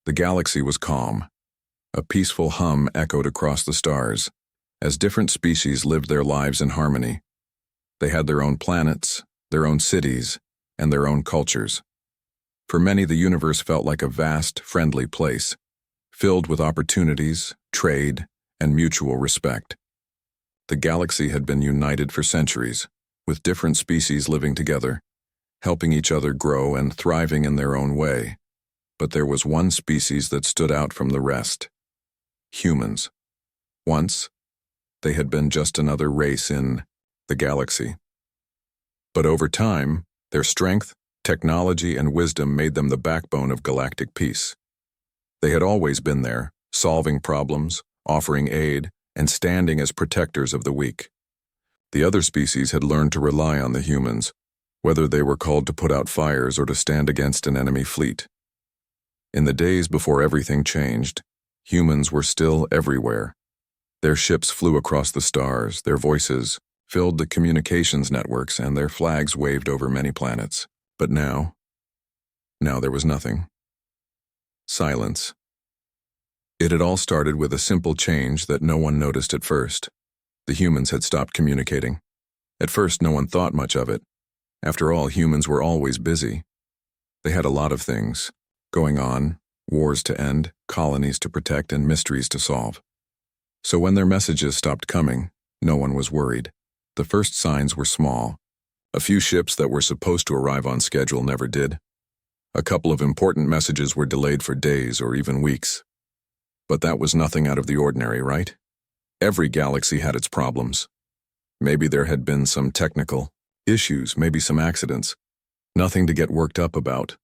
The galaxy was calm. A peaceful hum echoed across the stars, as different species lived their lives in harmony. They had their own planets, their own cities, and their own cultures. For many, the universe felt like a vast, friendly place, filled with opportunities, trade, and mutual respect. The galaxy had been united for centuries, with different species living together, helping each other grow and thriving in their own way. But there was one species that stood out from the rest: humans. Once, they had been just another race in the galaxy. But over time, their strength, technology, and wisdom made them the backbone of galactic peace. They had always been there, solving problems, offering aid, and standing as protectors of the weak. The other species had learned to rely on the humans, whether they were called to put out fires or to stand against an enemy fleet. In the days before everything changed, humans were still everywhere. Their ships flew across the stars, their voices filled the communications networks, and their flags waved over many planets. But now there was nothing. Silence. It had all started with a simple change that no one noticed at first. The humans had stopped communicating. At first, no one thought much of it. After all, humans were always busy. They had a lot of things going on: wars to end, colonies to protect, and mysteries to solve. So when their messages stopped coming, no one was worried. The first signs were small. A few ships that were supposed to arrive on schedule never did. A couple of important messages were delayed for days or even weeks. But that was nothing out of the ordinary, right? Every galaxy had its problems. Maybe there had been some technical issues, maybe some accidents. Nothing to get worked up about.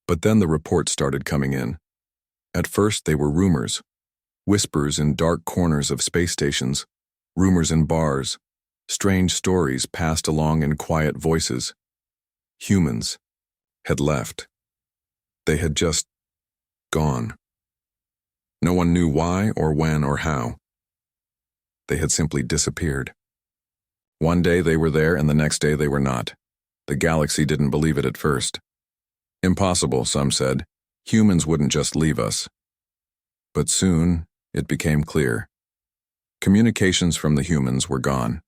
But then the reports started coming in. At first, they were rumors. Whispers in dark corners of space stations. Rumors in bars. Strange stories passed along in quiet voices. Humans had left. They had just gone. No one knew why or when or how. They had simply disappeared. One day they were there and the next day they were not. The galaxy didn't believe it at first. Impossible, some said. Humans wouldn't just leave us. But soon it became clear. Communications from the humans were gone.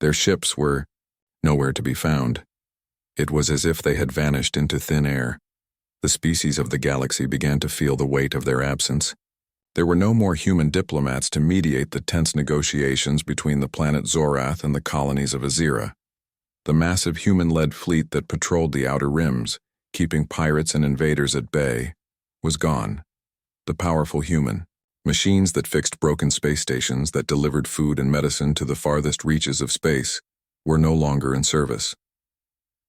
Their ships were nowhere to be found. It was as if they had vanished into thin air. The species of the galaxy began to feel the weight of their absence. There were no more human diplomats to mediate the tense negotiations between the planet Zorath and the colonies of Azira. The massive human-led fleet that patrolled the outer rims, keeping pirates and invaders at bay, was gone. The powerful human, machines that fixed broken space stations, that delivered food and medicine to the farthest reaches of space, were no longer in service.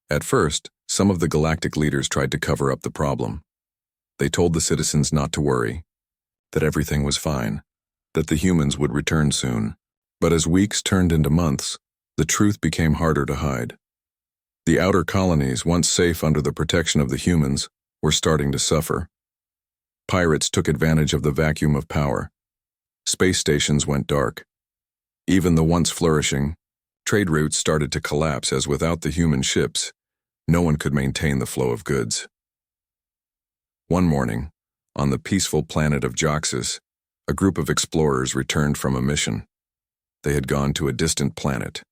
At first, some of the galactic leaders tried to cover up the problem. They told the citizens not to worry, that everything was fine, that the humans would return soon. But as weeks turned into months, the truth became harder to hide. The outer colonies, once safe under the protection of the humans, were starting to suffer. Pirates took advantage of the vacuum of power. Space stations went dark. Even the once flourishing trade routes started to collapse, as without the human ships, no one could maintain the flow of goods. One morning, on the peaceful planet of Joxus, a group of explorers returned from a mission. They had gone to a distant planet,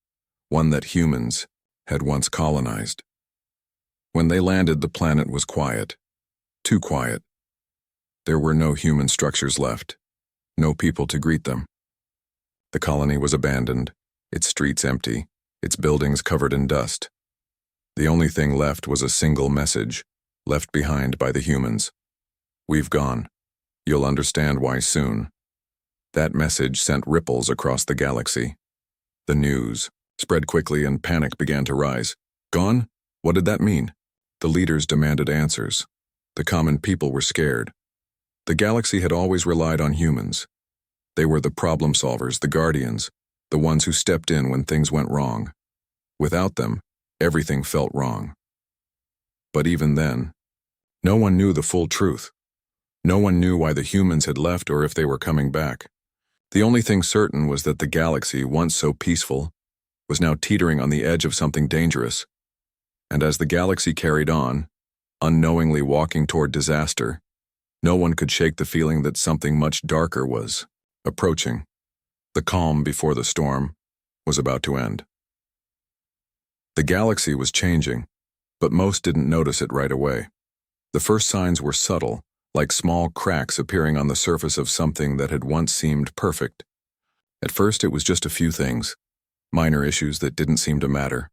one that humans had once colonized. When they landed, the planet was quiet. Too quiet. There were no human structures left, no people to greet them. The colony was abandoned, its streets empty, its buildings covered in dust. The only thing left was a single message, left behind by the humans. "We've gone. You'll understand why soon." That message sent ripples across the galaxy. The news spread quickly and panic began to rise. Gone? What did that mean? The leaders demanded answers. The common people were scared. The galaxy had always relied on humans. They were the problem solvers, the guardians, the ones who stepped in when things went wrong. Without them, everything felt wrong. But even then, no one knew the full truth. No one knew why the humans had left or if they were coming back. The only thing certain was that the galaxy, once so peaceful, was now teetering on the edge of something dangerous. And as the galaxy carried on, unknowingly walking toward disaster, No one could shake the feeling that something much darker was approaching. The calm before the storm was about to end. The galaxy was changing, but most didn't notice it right away. The first signs were subtle, like small cracks appearing on the surface of something that had once seemed perfect. At first it was just a few things, minor issues that didn't seem to matter.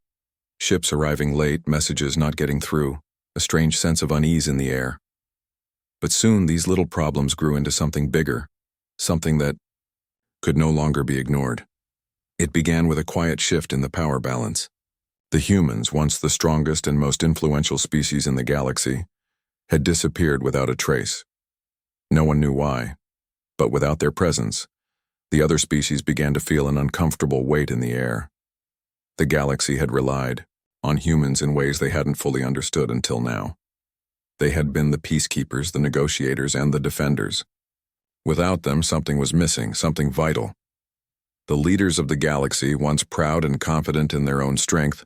Ships arriving late, messages not getting through, a strange sense of unease in the air. But soon these little problems grew into something bigger, something that could no longer be ignored. It began with a quiet shift in the power balance. The humans, once the strongest and most influential species in the galaxy, had disappeared without a trace. No one knew why, but without their presence, the other species began to feel an uncomfortable weight in the air. The galaxy had relied on humans in ways they hadn't fully understood until now. They had been the peacekeepers, the negotiators, and the defenders. Without them, something was missing, something vital. The leaders of the galaxy, once proud and confident in their own strength,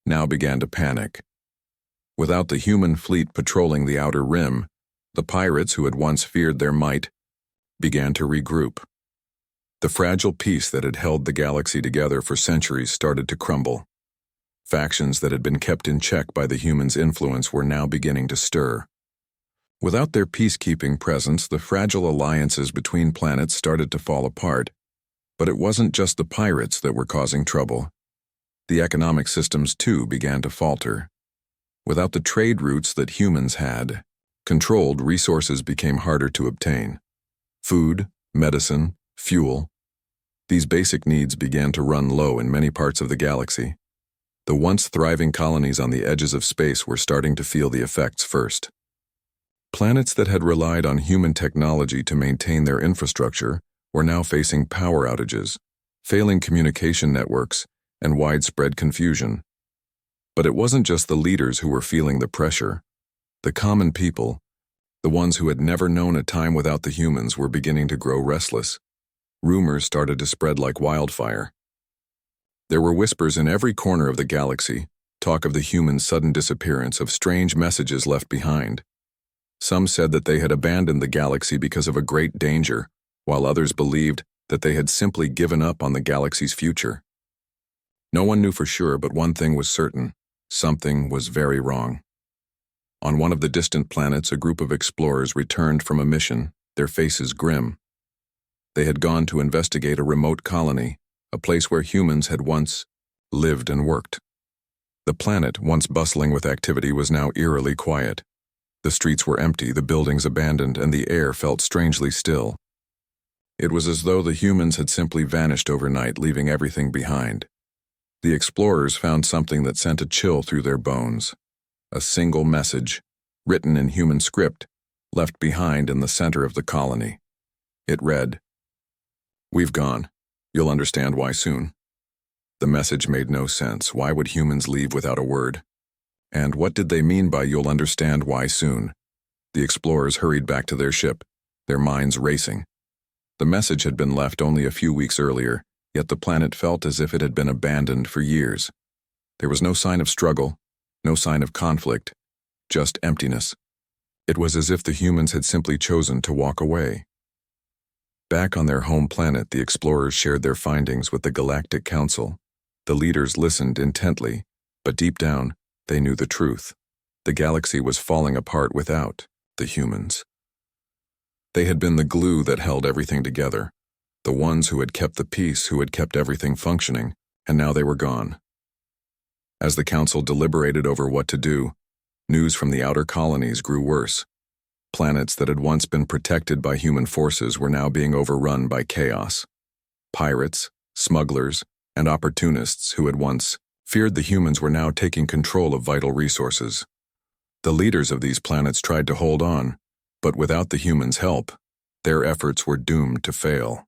now began to panic. Without the human fleet patrolling the outer rim, the pirates who had once feared their might began to regroup. The fragile peace that had held the galaxy together for centuries started to crumble. Factions that had been kept in check by the humans' influence were now beginning to stir. Without their peacekeeping presence, the fragile alliances between planets started to fall apart. But it wasn't just the pirates that were causing trouble. The economic systems, too, began to falter. Without the trade routes that humans had controlled, resources became harder to obtain. Food, medicine, fuel. These basic needs began to run low in many parts of the galaxy. The once thriving colonies on the edges of space were starting to feel the effects first. Planets that had relied on human technology to maintain their infrastructure were now facing power outages, failing communication networks, and widespread confusion. But it wasn't just the leaders who were feeling the pressure. The common people, the ones who had never known a time without the humans, were beginning to grow restless. Rumors started to spread like wildfire. There were whispers in every corner of the galaxy, talk of the humans' sudden disappearance, of strange messages left behind. Some said that they had abandoned the galaxy because of a great danger, while others believed that they had simply given up on the galaxy's future. No one knew for sure, but one thing was certain: something was very wrong. On one of the distant planets, a group of explorers returned from a mission, their faces grim. They had gone to investigate a remote colony, a place where humans had once lived and worked. The planet, once bustling with activity, was now eerily quiet. The streets were empty, the buildings abandoned, and the air felt strangely still. It was as though the humans had simply vanished overnight, leaving everything behind. The explorers found something that sent a chill through their bones. A single message, written in human script, left behind in the center of the colony. It read, "We've gone. You'll understand why soon." The message made no sense. Why would humans leave without a word? And what did they mean by "you'll understand why soon"? The explorers hurried back to their ship, their minds racing. The message had been left only a few weeks earlier, yet the planet felt as if it had been abandoned for years. There was no sign of struggle, no sign of conflict, just emptiness. It was as if the humans had simply chosen to walk away. Back on their home planet, the explorers shared their findings with the Galactic Council. The leaders listened intently, but deep down, they knew the truth. The galaxy was falling apart without the humans. They had been the glue that held everything together, the ones who had kept the peace, who had kept everything functioning, and now they were gone. As the council deliberated over what to do, news from the outer colonies grew worse. Planets that had once been protected by human forces were now being overrun by chaos. Pirates, smugglers, and opportunists who had once feared the humans were now taking control of vital resources. The leaders of these planets tried to hold on, but without the humans' help, their efforts were doomed to fail.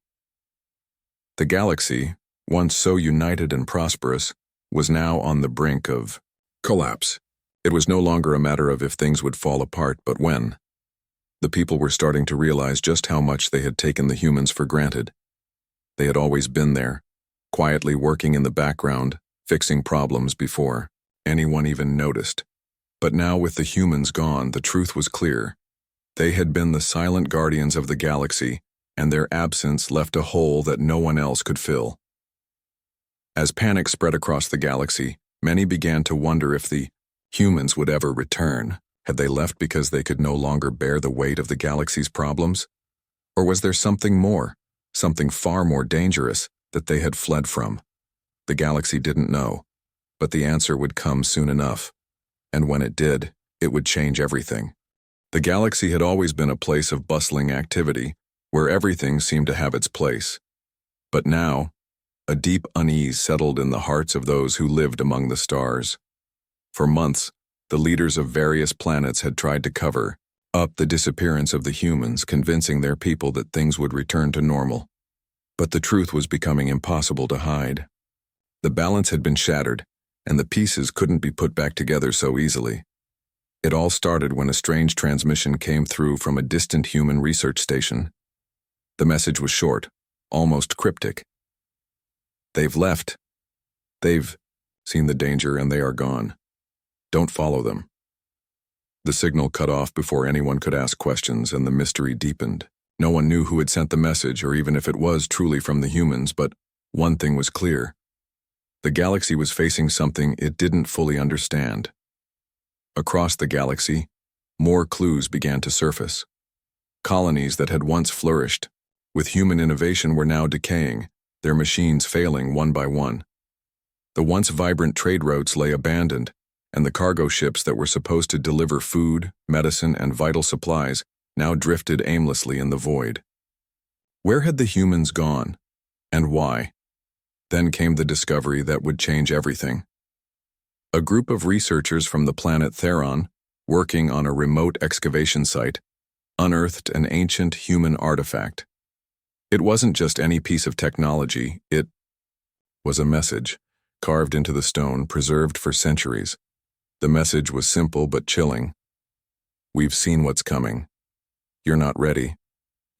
The galaxy, once so united and prosperous, was now on the brink of collapse. It was no longer a matter of if things would fall apart, but when. The people were starting to realize just how much they had taken the humans for granted. They had always been there, quietly working in the background, fixing problems before anyone even noticed. But now, with the humans gone, the truth was clear. They had been the silent guardians of the galaxy, and their absence left a hole that no one else could fill. As panic spread across the galaxy, many began to wonder if the humans would ever return. Had they left because they could no longer bear the weight of the galaxy's problems? Or was there something more, something far more dangerous, that they had fled from? The galaxy didn't know, but the answer would come soon enough. And when it did, it would change everything. The galaxy had always been a place of bustling activity, where everything seemed to have its place. But now, a deep unease settled in the hearts of those who lived among the stars. For months, the leaders of various planets had tried to cover up the disappearance of the humans, convincing their people that things would return to normal. But the truth was becoming impossible to hide. The balance had been shattered, and the pieces couldn't be put back together so easily. It all started when a strange transmission came through from a distant human research station. The message was short, almost cryptic. "They've left. They've seen the danger and they are gone. Don't follow them." The signal cut off before anyone could ask questions, and the mystery deepened. No one knew who had sent the message, or even if it was truly from the humans, but one thing was clear. The galaxy was facing something it didn't fully understand. Across the galaxy, more clues began to surface. Colonies that had once flourished, with human innovation, were now decaying, their machines failing one by one. The once vibrant trade routes lay abandoned, and the cargo ships that were supposed to deliver food, medicine, and vital supplies now drifted aimlessly in the void. Where had the humans gone, and why? Then came the discovery that would change everything. A group of researchers from the planet Theron, working on a remote excavation site, unearthed an ancient human artifact. It wasn't just any piece of technology, it was a message, carved into the stone, preserved for centuries. The message was simple but chilling. "We've seen what's coming. You're not ready.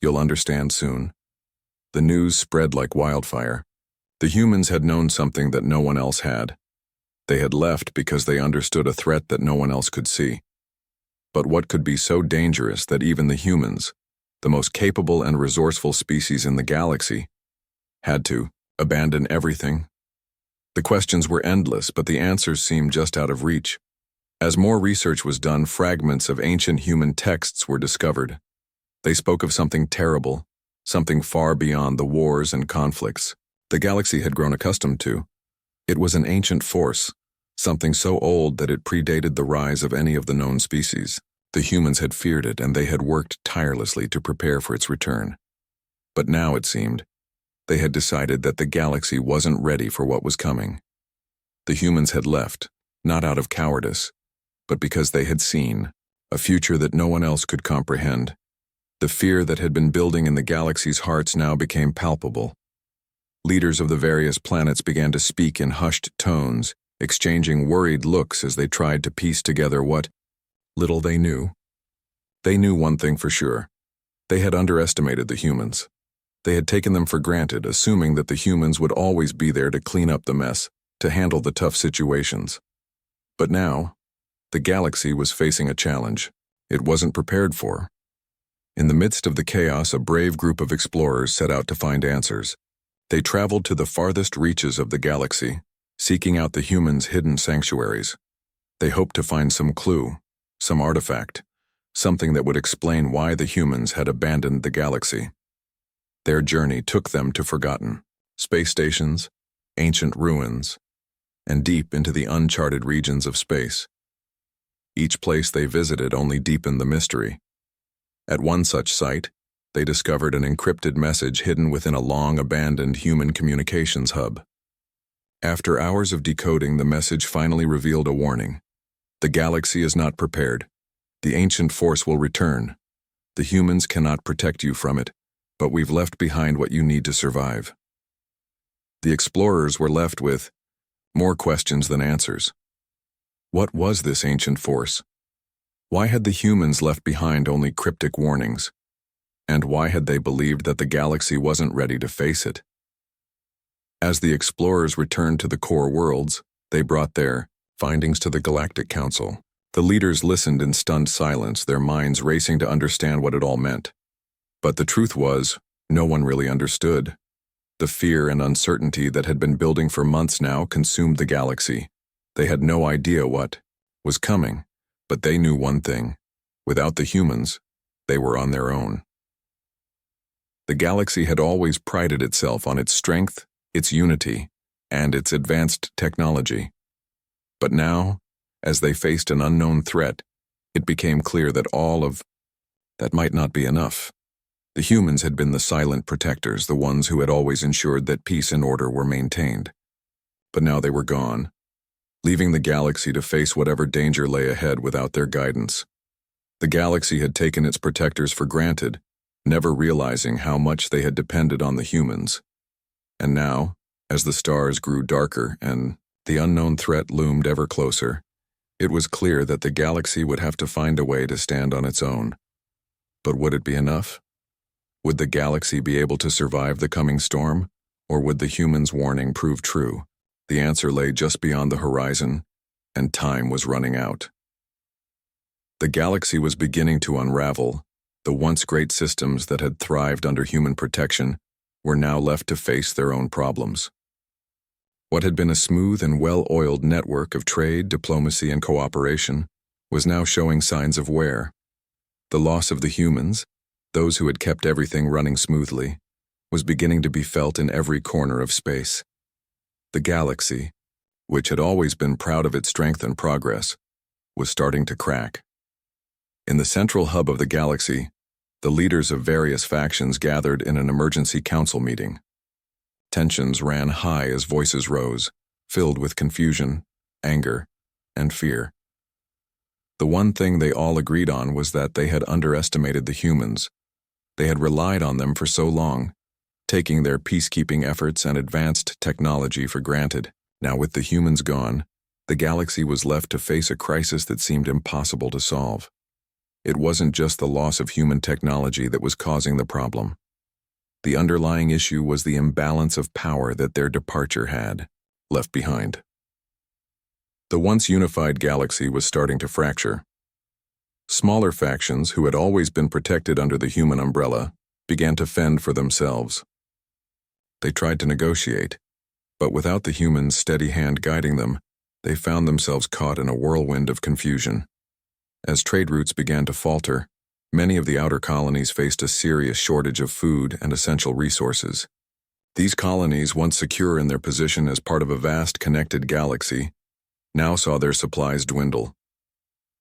You'll understand soon." The news spread like wildfire. The humans had known something that no one else had. They had left because they understood a threat that no one else could see. But what could be so dangerous that even the humans, the most capable and resourceful species in the galaxy, had to abandon everything? The questions were endless, but the answers seemed just out of reach. As more research was done, fragments of ancient human texts were discovered. They spoke of something terrible, something far beyond the wars and conflicts the galaxy had grown accustomed to. It was an ancient force, something so old that it predated the rise of any of the known species. The humans had feared it, and they had worked tirelessly to prepare for its return. But now, it seemed, they had decided that the galaxy wasn't ready for what was coming. The humans had left, not out of cowardice, but because they had seen a future that no one else could comprehend. The fear that had been building in the galaxy's hearts now became palpable. Leaders of the various planets began to speak in hushed tones, exchanging worried looks as they tried to piece together what little they knew. They knew one thing for sure. They had underestimated the humans. They had taken them for granted, assuming that the humans would always be there to clean up the mess, to handle the tough situations. But now, the galaxy was facing a challenge it wasn't prepared for. In the midst of the chaos, a brave group of explorers set out to find answers. They traveled to the farthest reaches of the galaxy, seeking out the humans' hidden sanctuaries. They hoped to find some clue, some artifact, something that would explain why the humans had abandoned the galaxy. Their journey took them to forgotten space stations, ancient ruins, and deep into the uncharted regions of space. Each place they visited only deepened the mystery. At one such site, they discovered an encrypted message hidden within a long-abandoned human communications hub. After hours of decoding, the message finally revealed a warning. "The galaxy is not prepared. The ancient force will return. The humans cannot protect you from it, but we've left behind what you need to survive." The explorers were left with more questions than answers. What was this ancient force? Why had the humans left behind only cryptic warnings? And why had they believed that the galaxy wasn't ready to face it? As the explorers returned to the core worlds, they brought their findings to the Galactic Council. The leaders listened in stunned silence, their minds racing to understand what it all meant. But the truth was, no one really understood. The fear and uncertainty that had been building for months now consumed the galaxy. They had no idea what was coming, but they knew one thing. Without the humans, they were on their own. The galaxy had always prided itself on its strength, its unity, and its advanced technology. But now, as they faced an unknown threat, it became clear that all of that might not be enough. The humans had been the silent protectors, the ones who had always ensured that peace and order were maintained. But now they were gone, leaving the galaxy to face whatever danger lay ahead without their guidance. The galaxy had taken its protectors for granted, never realizing how much they had depended on the humans. And now, as the stars grew darker and the unknown threat loomed ever closer, it was clear that the galaxy would have to find a way to stand on its own. But would it be enough? Would the galaxy be able to survive the coming storm, or would the humans' warning prove true? The answer lay just beyond the horizon, and time was running out. The galaxy was beginning to unravel. The once great systems that had thrived under human protection were now left to face their own problems. What had been a smooth and well-oiled network of trade, diplomacy, and cooperation was now showing signs of wear. The loss of the humans, those who had kept everything running smoothly, was beginning to be felt in every corner of space. The galaxy, which had always been proud of its strength and progress, was starting to crack. In the central hub of the galaxy, the leaders of various factions gathered in an emergency council meeting. Tensions ran high as voices rose, filled with confusion, anger, and fear. The one thing they all agreed on was that they had underestimated the humans. They had relied on them for so long, taking their peacekeeping efforts and advanced technology for granted. Now, with the humans gone, the galaxy was left to face a crisis that seemed impossible to solve. It wasn't just the loss of human technology that was causing the problem. The underlying issue was the imbalance of power that their departure had left behind. The once unified galaxy was starting to fracture. Smaller factions, who had always been protected under the human umbrella, began to fend for themselves. They tried to negotiate, but without the humans' steady hand guiding them, they found themselves caught in a whirlwind of confusion. As trade routes began to falter, many of the outer colonies faced a serious shortage of food and essential resources. These colonies, once secure in their position as part of a vast connected galaxy, now saw their supplies dwindle.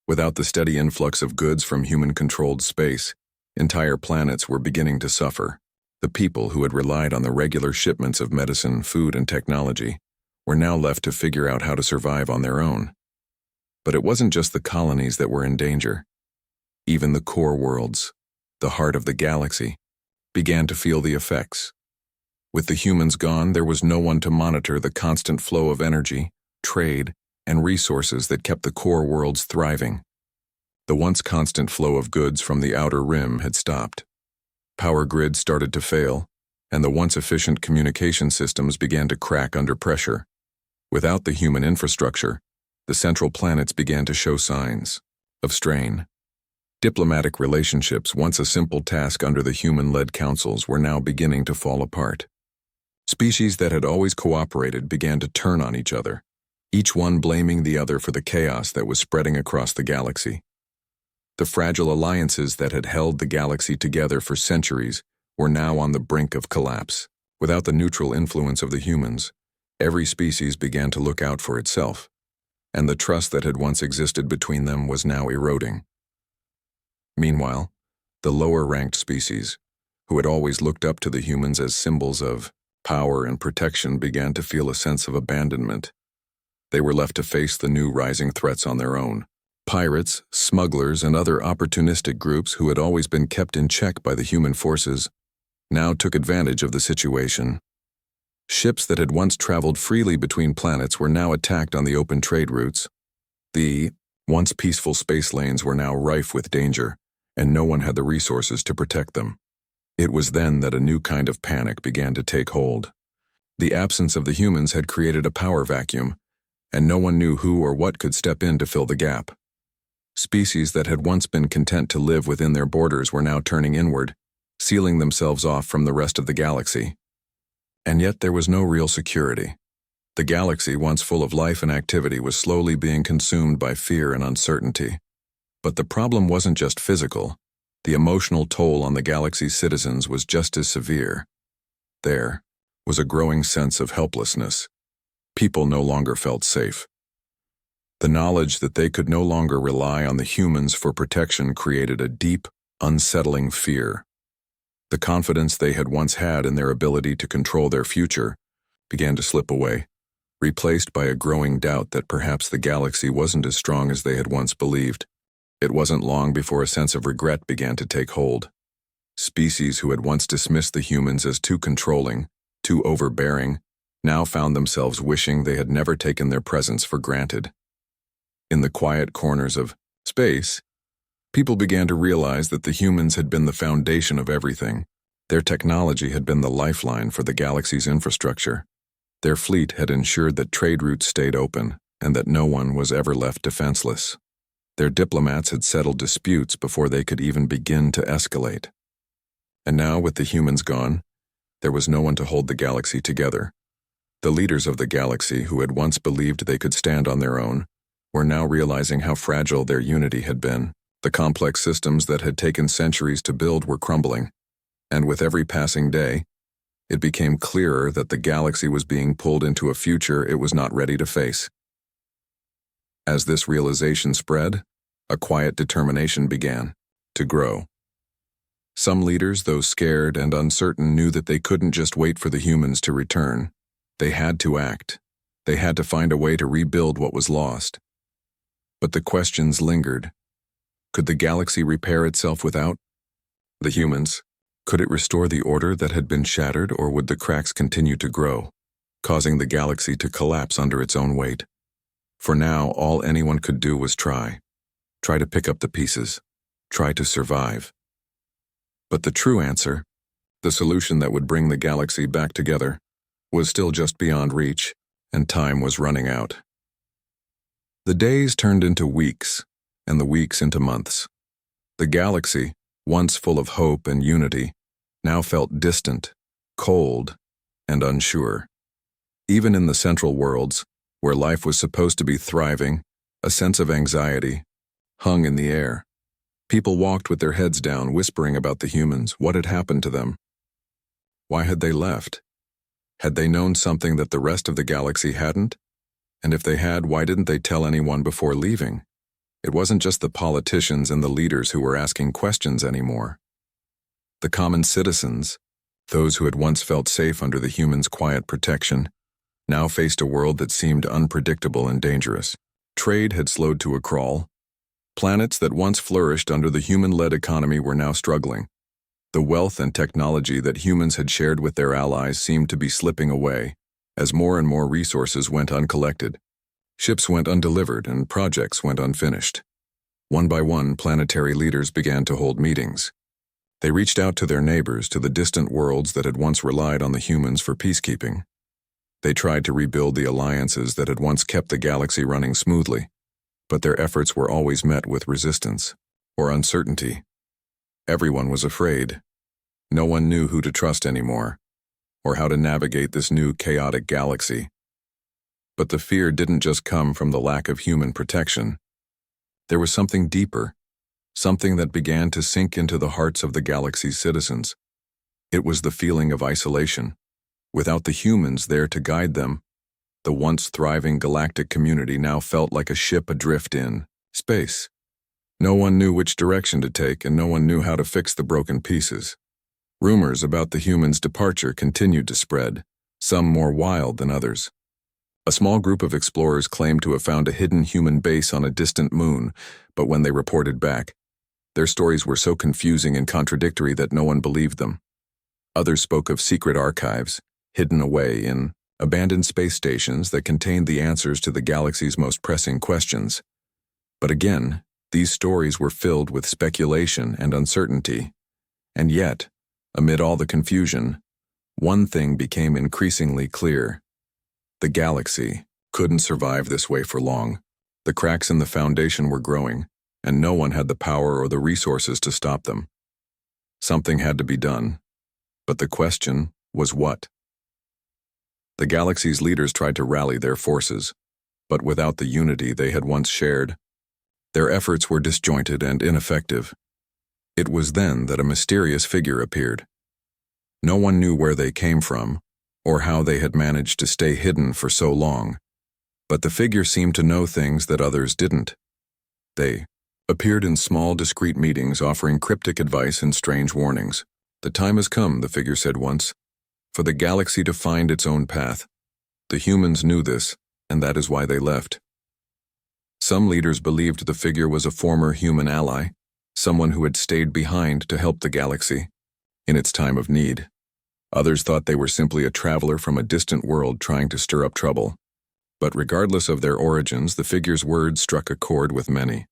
Without the steady influx of goods from human-controlled space, entire planets were beginning to suffer. The people who had relied on the regular shipments of medicine, food, and technology were now left to figure out how to survive on their own. But it wasn't just the colonies that were in danger. Even the core worlds, the heart of the galaxy, began to feel the effects. With the humans gone, there was no one to monitor the constant flow of energy, trade, and resources that kept the core worlds thriving. The once constant flow of goods from the outer rim had stopped. Power grids started to fail, and the once efficient communication systems began to crack under pressure. Without the human infrastructure, the central planets began to show signs of strain. Diplomatic relationships, once a simple task under the human-led councils, were now beginning to fall apart. Species that had always cooperated began to turn on each other, each one blaming the other for the chaos that was spreading across the galaxy. The fragile alliances that had held the galaxy together for centuries were now on the brink of collapse. Without the neutral influence of the humans, every species began to look out for itself, and the trust that had once existed between them was now eroding. Meanwhile, the lower-ranked species, who had always looked up to the humans as symbols of power and protection, began to feel a sense of abandonment. They were left to face the new rising threats on their own. Pirates, smugglers, and other opportunistic groups who had always been kept in check by the human forces now took advantage of the situation. Ships that had once traveled freely between planets were now attacked on the open trade routes. The once peaceful space lanes were now rife with danger, and no one had the resources to protect them. It was then that a new kind of panic began to take hold. The absence of the humans had created a power vacuum, and no one knew who or what could step in to fill the gap. Species that had once been content to live within their borders were now turning inward, sealing themselves off from the rest of the galaxy. And yet there was no real security. The galaxy, once full of life and activity, was slowly being consumed by fear and uncertainty. But the problem wasn't just physical. The emotional toll on the galaxy's citizens was just as severe. There was a growing sense of helplessness. People no longer felt safe. The knowledge that they could no longer rely on the humans for protection created a deep, unsettling fear. The confidence they had once had in their ability to control their future began to slip away, replaced by a growing doubt that perhaps the galaxy wasn't as strong as they had once believed. It wasn't long before a sense of regret began to take hold. Species who had once dismissed the humans as too controlling, too overbearing, now found themselves wishing they had never taken their presence for granted. In the quiet corners of space, people began to realize that the humans had been the foundation of everything. Their technology had been the lifeline for the galaxy's infrastructure. Their fleet had ensured that trade routes stayed open and that no one was ever left defenseless. Their diplomats had settled disputes before they could even begin to escalate. And now, with the humans gone, there was no one to hold the galaxy together. The leaders of the galaxy, who had once believed they could stand on their own, were now realizing how fragile their unity had been. The complex systems that had taken centuries to build were crumbling, and with every passing day, it became clearer that the galaxy was being pulled into a future it was not ready to face. As this realization spread, a quiet determination began to grow. Some leaders, though scared and uncertain, knew that they couldn't just wait for the humans to return. They had to act. They had to find a way to rebuild what was lost. But the questions lingered. Could the galaxy repair itself without the humans? Could it restore the order that had been shattered, or would the cracks continue to grow, causing the galaxy to collapse under its own weight? For now, all anyone could do was try to pick up the pieces, try to survive. But the true answer, the solution that would bring the galaxy back together, was still just beyond reach, and time was running out. The days turned into weeks, and the weeks into months. The galaxy, once full of hope and unity, now felt distant, cold, and unsure. Even in the central worlds, where life was supposed to be thriving, a sense of anxiety hung in the air. People walked with their heads down, whispering about the humans. What had happened to them? Why had they left? Had they known something that the rest of the galaxy hadn't? And if they had, why didn't they tell anyone before leaving? It wasn't just the politicians and the leaders who were asking questions anymore. The common citizens, those who had once felt safe under the humans' quiet protection, now faced a world that seemed unpredictable and dangerous. Trade had slowed to a crawl. Planets that once flourished under the human-led economy were now struggling. The wealth and technology that humans had shared with their allies seemed to be slipping away as more and more resources went uncollected. Ships went undelivered and projects went unfinished. One by one, planetary leaders began to hold meetings. They reached out to their neighbors, to the distant worlds that had once relied on the humans for peacekeeping. They tried to rebuild the alliances that had once kept the galaxy running smoothly, but their efforts were always met with resistance or uncertainty. Everyone was afraid. No one knew who to trust anymore, or how to navigate this new chaotic galaxy. But the fear didn't just come from the lack of human protection. There was something deeper, something that began to sink into the hearts of the galaxy's citizens. It was the feeling of isolation. Without the humans there to guide them, the once thriving galactic community now felt like a ship adrift in space. No one knew which direction to take, and no one knew how to fix the broken pieces. Rumors about the humans' departure continued to spread, some more wild than others. A small group of explorers claimed to have found a hidden human base on a distant moon, but when they reported back, their stories were so confusing and contradictory that no one believed them. Others spoke of secret archives, hidden away in abandoned space stations that contained the answers to the galaxy's most pressing questions. But again, these stories were filled with speculation and uncertainty. And yet, amid all the confusion, one thing became increasingly clear. The galaxy couldn't survive this way for long. The cracks in the foundation were growing, and no one had the power or the resources to stop them. Something had to be done, but the question was what? The galaxy's leaders tried to rally their forces, but without the unity they had once shared, their efforts were disjointed and ineffective. It was then that a mysterious figure appeared. No one knew where they came from, or how they had managed to stay hidden for so long, but the figure seemed to know things that others didn't. They appeared in small, discreet meetings offering cryptic advice and strange warnings. "The time has come," the figure said once, "for the galaxy to find its own path. The humans knew this, and that is why they left." Some leaders believed the figure was a former human ally, someone who had stayed behind to help the galaxy in its time of need. Others thought they were simply a traveler from a distant world trying to stir up trouble. But regardless of their origins, the figure's words struck a chord with many.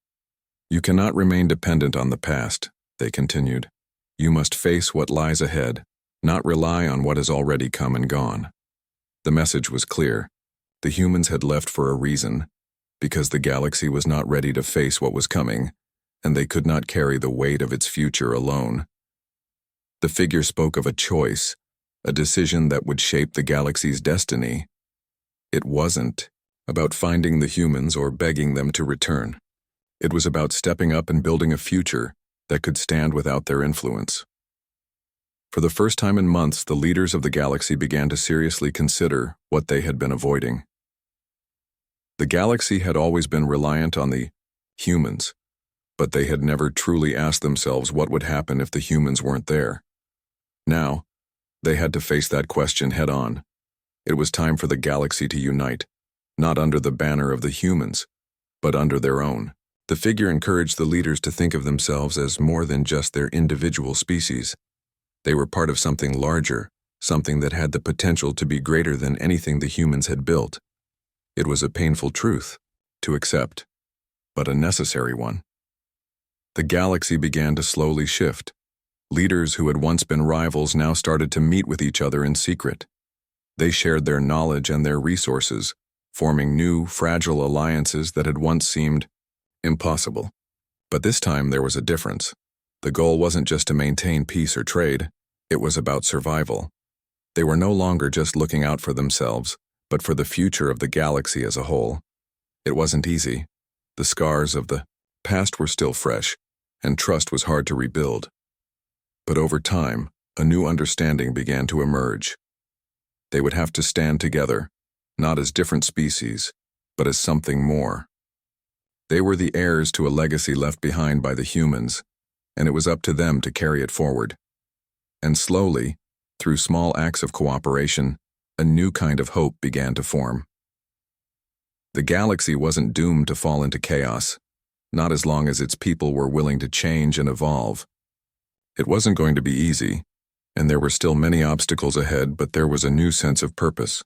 "You cannot remain dependent on the past," they continued. "You must face what lies ahead, not rely on what has already come and gone." The message was clear. The humans had left for a reason, because the galaxy was not ready to face what was coming, and they could not carry the weight of its future alone. The figure spoke of a choice, a decision that would shape the galaxy's destiny. It wasn't about finding the humans or begging them to return. It was about stepping up and building a future that could stand without their influence. For the first time in months, the leaders of the galaxy began to seriously consider what they had been avoiding. The galaxy had always been reliant on the humans, but they had never truly asked themselves what would happen if the humans weren't there. Now, they had to face that question head-on. It was time for the galaxy to unite, not under the banner of the humans, but under their own. The figure encouraged the leaders to think of themselves as more than just their individual species. They were part of something larger, something that had the potential to be greater than anything the humans had built. It was a painful truth to accept, but a necessary one. The galaxy began to slowly shift. Leaders who had once been rivals now started to meet with each other in secret. They shared their knowledge and their resources, forming new, fragile alliances that had once seemed impossible. But this time there was a difference. The goal wasn't just to maintain peace or trade, it was about survival. They were no longer just looking out for themselves, but for the future of the galaxy as a whole. It wasn't easy. The scars of the past were still fresh, and trust was hard to rebuild. But over time, a new understanding began to emerge. They would have to stand together, not as different species, but as something more. They were the heirs to a legacy left behind by the humans, and it was up to them to carry it forward. And slowly, through small acts of cooperation, a new kind of hope began to form. The galaxy wasn't doomed to fall into chaos, not as long as its people were willing to change and evolve. It wasn't going to be easy, and there were still many obstacles ahead, but there was a new sense of purpose.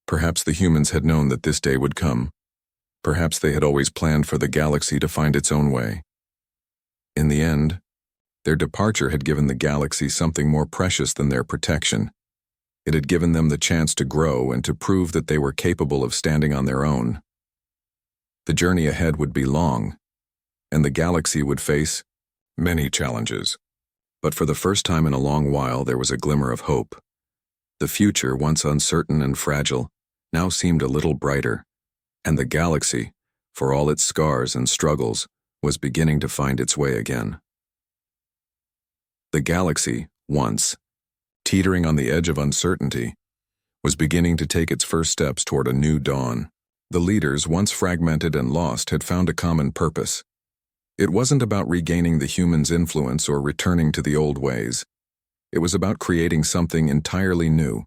Perhaps the humans had known that this day would come. Perhaps they had always planned for the galaxy to find its own way. In the end, their departure had given the galaxy something more precious than their protection. It had given them the chance to grow and to prove that they were capable of standing on their own. The journey ahead would be long, and the galaxy would face many challenges. But for the first time in a long while, there was a glimmer of hope. The future, once uncertain and fragile, now seemed a little brighter, and the galaxy, for all its scars and struggles, was beginning to find its way again. The galaxy, once teetering on the edge of uncertainty, was beginning to take its first steps toward a new dawn. The leaders, once fragmented and lost, had found a common purpose. It wasn't about regaining the humans' influence or returning to the old ways. It was about creating something entirely new,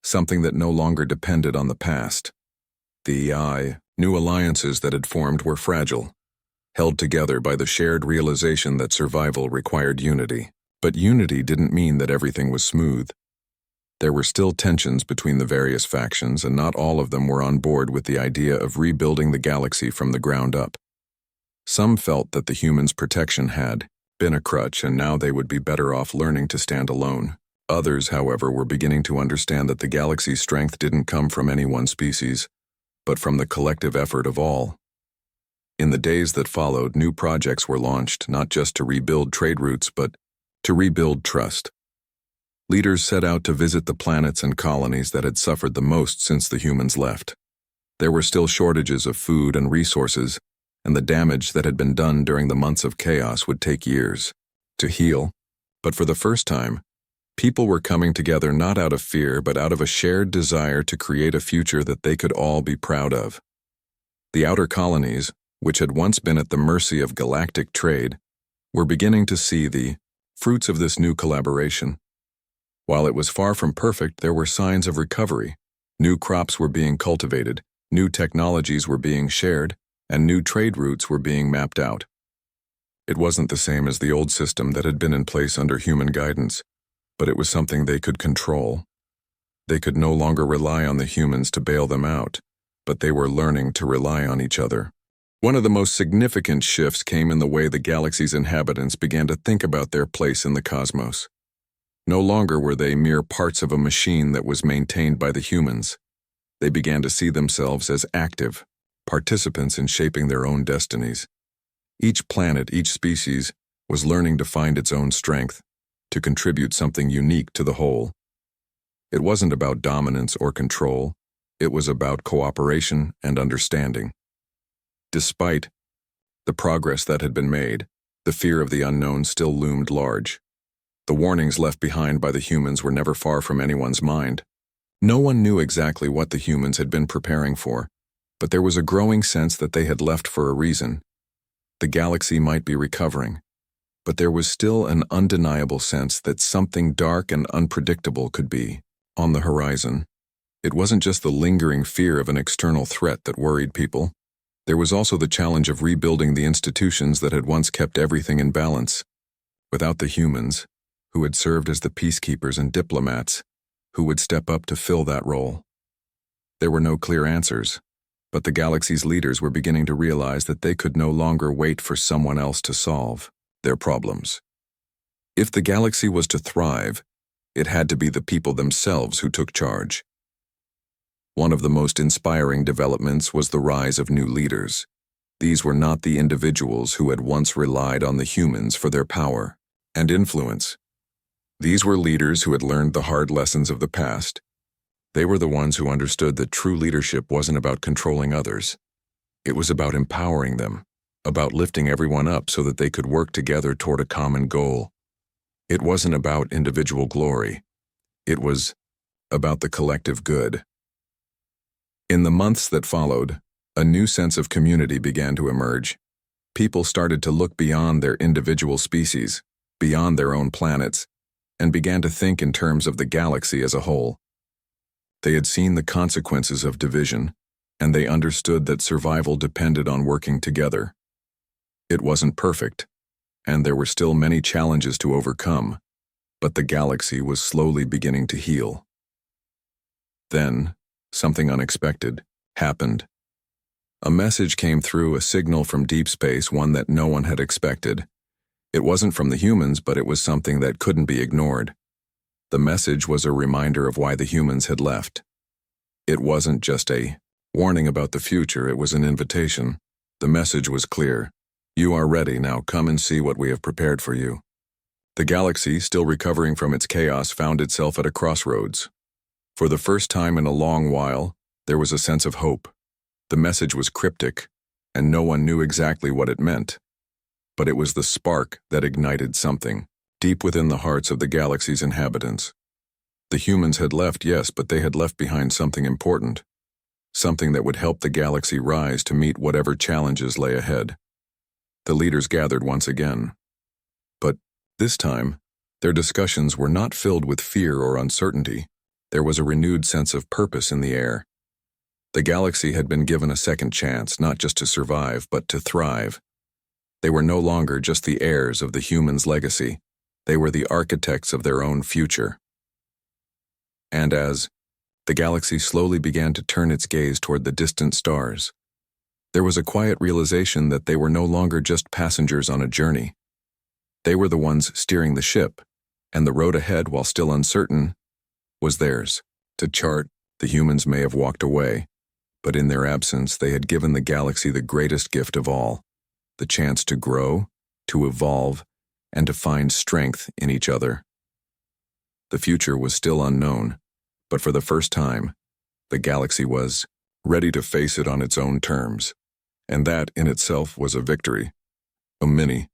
something that no longer depended on the past. The new alliances that had formed were fragile, held together by the shared realization that survival required unity. But unity didn't mean that everything was smooth. There were still tensions between the various factions, and not all of them were on board with the idea of rebuilding the galaxy from the ground up. Some felt that the humans' protection had been a crutch, and now they would be better off learning to stand alone. Others, however, were beginning to understand that the galaxy's strength didn't come from any one species, but from the collective effort of all. In the days that followed, new projects were launched, not just to rebuild trade routes, but to rebuild trust. Leaders set out to visit the planets and colonies that had suffered the most since the humans left. There were still shortages of food and resources, and the damage that had been done during the months of chaos would take years to heal. But for the first time, people were coming together not out of fear, but out of a shared desire to create a future that they could all be proud of. The outer colonies, which had once been at the mercy of galactic trade, were beginning to see the fruits of this new collaboration. While it was far from perfect, there were signs of recovery. New crops were being cultivated, new technologies were being shared, and new trade routes were being mapped out. It wasn't the same as the old system that had been in place under human guidance, but it was something they could control. They could no longer rely on the humans to bail them out, but they were learning to rely on each other. One of the most significant shifts came in the way the galaxy's inhabitants began to think about their place in the cosmos. No longer were they mere parts of a machine that was maintained by the humans. They began to see themselves as active participants in shaping their own destinies. Each planet, each species, was learning to find its own strength, to contribute something unique to the whole. It wasn't about dominance or control, it was about cooperation and understanding. Despite the progress that had been made, the fear of the unknown still loomed large. The warnings left behind by the humans were never far from anyone's mind. No one knew exactly what the humans had been preparing for, but there was a growing sense that they had left for a reason. The galaxy might be recovering, but there was still an undeniable sense that something dark and unpredictable could be on the horizon. It wasn't just the lingering fear of an external threat that worried people. There was also the challenge of rebuilding the institutions that had once kept everything in balance. Without the humans, who had served as the peacekeepers and diplomats, who would step up to fill that role? There were no clear answers, but the galaxy's leaders were beginning to realize that they could no longer wait for someone else to solve their problems. If the galaxy was to thrive, it had to be the people themselves who took charge. One of the most inspiring developments was the rise of new leaders. These were not the individuals who had once relied on the humans for their power and influence. These were leaders who had learned the hard lessons of the past. They were the ones who understood that true leadership wasn't about controlling others. It was about empowering them, about lifting everyone up so that they could work together toward a common goal. It wasn't about individual glory. It was about the collective good. In the months that followed, a new sense of community began to emerge. People started to look beyond their individual species, beyond their own planets, and began to think in terms of the galaxy as a whole. They had seen the consequences of division, and they understood that survival depended on working together. It wasn't perfect, and there were still many challenges to overcome, but the galaxy was slowly beginning to heal. Then, something unexpected happened. A message came through, a signal from deep space, one that no one had expected. It wasn't from the humans, but it was something that couldn't be ignored. The message was a reminder of why the humans had left. It wasn't just a warning about the future, it was an invitation. The message was clear. You are ready, now come and see what we have prepared for you. The galaxy, still recovering from its chaos, found itself at a crossroads. For the first time in a long while, there was a sense of hope. The message was cryptic, and no one knew exactly what it meant. But it was the spark that ignited something, deep within the hearts of the galaxy's inhabitants. The humans had left, yes, but they had left behind something important. Something that would help the galaxy rise to meet whatever challenges lay ahead. The leaders gathered once again. But this time, their discussions were not filled with fear or uncertainty. There was a renewed sense of purpose in the air. The galaxy had been given a second chance, not just to survive, but to thrive. They were no longer just the heirs of the humans' legacy. They were the architects of their own future. And as the galaxy slowly began to turn its gaze toward the distant stars, there was a quiet realization that they were no longer just passengers on a journey. They were the ones steering the ship, and the road ahead, while still uncertain, was theirs to chart. The humans may have walked away, But in their absence, they had given the galaxy the greatest gift of all, the chance to grow, to evolve, and to find strength in each other. The future was still unknown, but for the first time, the galaxy was ready to face it on its own terms, and that in itself was a victory, a mini,